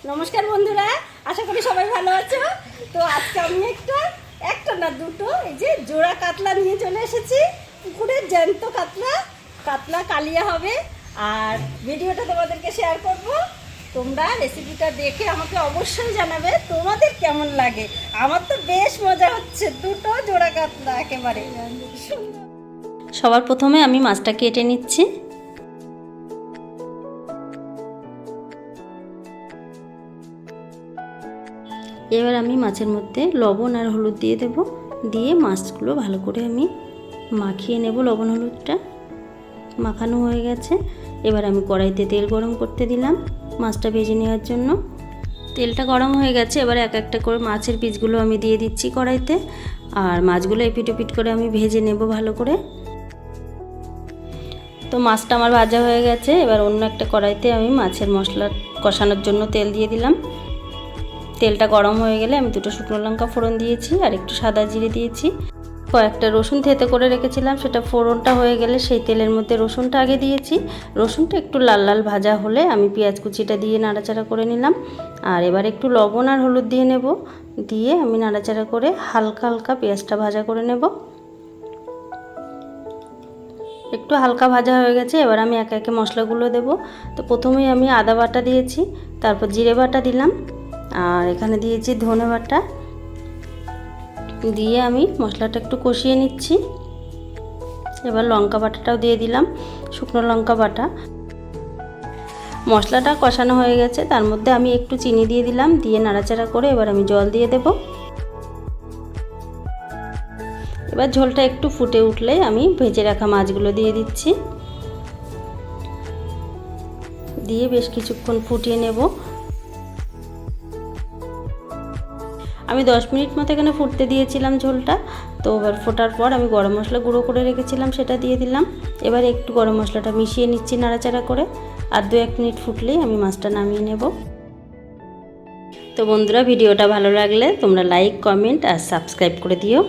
নমস্কার বন্ধুরা, আশা করি সবাই ভালো আছো। তো আজকে আমি একটা না দুটো এই যে জোড়া কাতলা নিয়ে চলে এসেছি। পুকুরের জ্যান্ত কাতলা কালিয়া হবে, আর ভিডিওটা তোমাদেরকে শেয়ার করব। তোমরা রেসিপিটা দেখে আমাকে অবশ্যই জানাবে তোমাদের কেমন লাগে। আমার তো বেশ মজা হচ্ছে, দুটো জোড়া কাতলা একেবারে সুন্দর। সবার প্রথমে আমি মাছটা কেটে নিচ্ছি। এবার আমি মাছের মধ্যে লবণ আর হলুদ দিয়ে দেব, দিয়ে মাছগুলো ভালো করে আমি মাখিয়ে নেব। লবণ হলুদটা মাখানো হয়ে গেছে। এবার আমি কড়াইতে তেল গরম করতে দিলাম মাছটা ভেজে নেওয়ার জন্য। তেলটা গরম হয়ে গেছে, এবার এক একটা করে মাছের পিসগুলো আমি দিয়ে দিচ্ছি কড়াইতে, আর মাছগুলো এপিট ওপিট করে আমি ভেজে নেব ভালো করে। তো মাছটা আমার ভাজা হয়ে গেছে। এবার অন্য একটা কড়াইতে আমি মাছের মশলা কষানোর জন্য তেল দিয়ে দিলাম। তেলটা গরম হয়ে গেলে আমি দুটো শুকনো লঙ্কা ফোড়ন দিয়েছি, আর একটু সাদা জিরে দিয়েছি। কয়েকটা রসুন থেতে করে রেখেছিলাম, সেটা ফোড়নটা হয়ে গেলে সেই তেলের মধ্যে রসুনটা আগে দিয়েছি। রসুনটা একটু লাল লাল ভাজা হলে আমি পেঁয়াজ কুচিটা দিয়ে নাড়াচাড়া করে নিলাম। আর এবার একটু লবণ আর হলুদ দিয়ে নেব, দিয়ে আমি নাড়াচাড়া করে হালকা হালকা পেঁয়াজটা ভাজা করে নেব। একটু হালকা ভাজা হয়ে গেছে, এবার আমি একে একে মশলাগুলো দেব। তো প্রথমেই আমি আদা বাটা দিয়েছি, তারপর জিরে বাটা দিলাম, আর এখানে দিয়েছি ধনে বাটা। দিয়ে আমি মশলাটা একটু কষিয়ে নিচ্ছি। এবার লঙ্কা বাটাটাও দিয়ে দিলাম, শুকনো লঙ্কা বাটা। মশলাটা কষানো হয়ে গেছে, তার মধ্যে আমি একটু চিনি দিয়ে দিলাম, দিয়ে নাড়াচাড়া করে এবার আমি জল দিয়ে দেব। এবার ঝোলটা একটু ফুটে উঠলেই আমি ভেজে রাখা মাছগুলো দিয়ে দিচ্ছি, দিয়ে বেশ কিছুক্ষণ ফুটিয়ে নেব। আমি 10 মিনিট মতো এখানে ফুটতে দিয়েছিলাম ঝোলটা। তো এবার ফোটার পর আমি গরম মশলা গুঁড়ো করে রেখেছিলাম, সেটা দিয়ে দিলাম। এবার একটু গরম মশলাটা মিশিয়ে নিচ্ছি নাড়াচাড়া করে, আর 2-1 মিনিট ফুটলেই আমি মাছটা নামিয়ে নেব। তো বন্ধুরা, ভিডিওটা ভালো লাগলে তোমরা লাইক, কমেন্ট আর সাবস্ক্রাইব করে দিও।